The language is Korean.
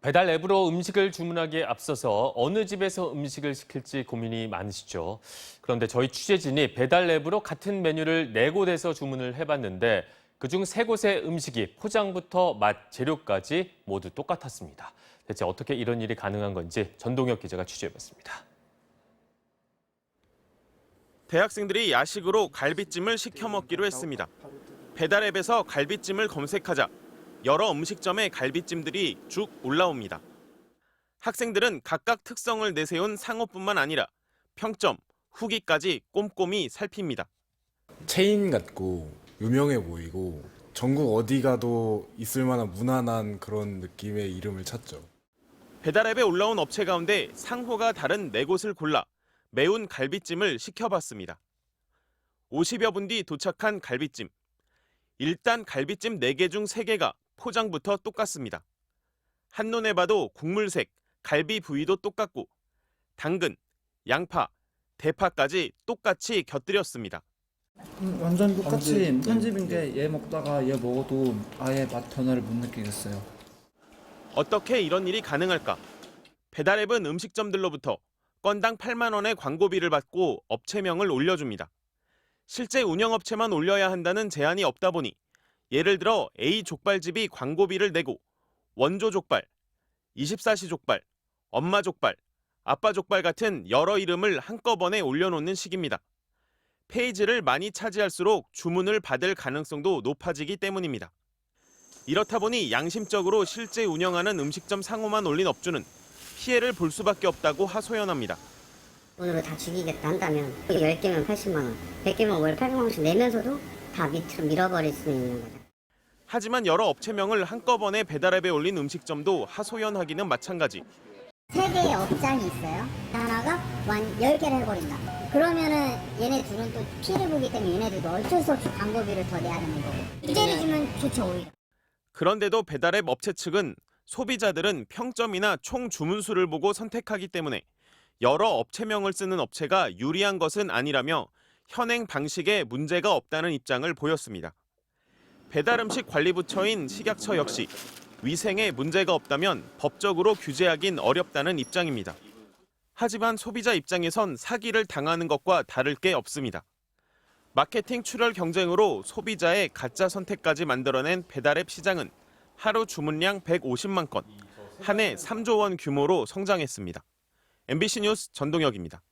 배달 앱으로 음식을 주문하기에 앞서서 어느 집에서 음식을 시킬지 고민이 많으시죠. 그런데 저희 취재진이 배달 앱으로 같은 메뉴를 4곳에서 주문을 해봤는데 그중 3곳의 음식이 포장부터 맛, 재료까지 모두 똑같았습니다. 대체 어떻게 이런 일이 가능한 건지 전동혁 기자가 취재해봤습니다. 대학생들이 야식으로 갈비찜을 시켜 먹기로 했습니다. 배달 앱에서 갈비찜을 검색하자 여러 음식점의 갈비찜들이 쭉 올라옵니다. 학생들은 각각 특성을 내세운 상호뿐만 아니라 평점, 후기까지 꼼꼼히 살핍니다. 체인 같고 유명해 보이고 전국 어디 가도 있을 만한 무난한 그런 느낌의 이름을 찾죠. 배달 앱에 올라온 업체 가운데 상호가 다른 4곳을 골라 매운 갈비찜을 시켜봤습니다. 50여 분 뒤 도착한 갈비찜. 일단 갈비찜 4개 중 3개가 포장부터 똑같습니다. 한눈에 봐도 국물색, 갈비 부위도 똑같고 당근, 양파, 대파까지 똑같이 곁들였습니다. 완전 똑같이 편집인 게 얘 먹다가 얘 먹어도 아예 맛 변화를 못 느끼겠어요. 어떻게 이런 일이 가능할까? 배달 앱은 음식점들로부터 건당 8만 원의 광고비를 받고 업체명을 올려줍니다. 실제 운영업체만 올려야 한다는 제한이 없다 보니 예를 들어 A 족발집이 광고비를 내고 원조 족발, 24시 족발, 엄마 족발, 아빠 족발 같은 여러 이름을 한꺼번에 올려놓는 식입니다. 페이지를 많이 차지할수록 주문을 받을 가능성도 높아지기 때문입니다. 이렇다 보니 양심적으로 실제 운영하는 음식점 상호만 올린 업주는 피해를 볼 수밖에 없다고 하소연합니다. 돈으로 다 죽이겠다 한다면 10개면 80만 원, 100개면 월 800만 원씩 내면서도 다 밑으로 밀어버릴 수 있는 거죠. 하지만 여러 업체명을 한꺼번에 배달앱에 올린 음식점도 하소연하기는 마찬가지. 3개의 업장이 있어요. 하나가 10개를 해버린다. 그러면은 얘네 둘은 또 피해를 보기 때문에 얘네들도 어쩔 수 없이 광고비를 더 내야 되는 거고. 이제를 주면 좋죠, 오히려. 그런데도 배달앱 업체 측은 소비자들은 평점이나 총 주문수를 보고 선택하기 때문에 여러 업체명을 쓰는 업체가 유리한 것은 아니라며 현행 방식에 문제가 없다는 입장을 보였습니다. 배달음식관리부처인 식약처 역시 위생에 문제가 없다면 법적으로 규제하긴 어렵다는 입장입니다. 하지만 소비자 입장에선 사기를 당하는 것과 다를 게 없습니다. 마케팅 출혈 경쟁으로 소비자의 가짜 선택까지 만들어낸 배달앱 시장은 하루 주문량 150만 건, 한 해 3조 원 규모로 성장했습니다. MBC 뉴스 전동혁입니다.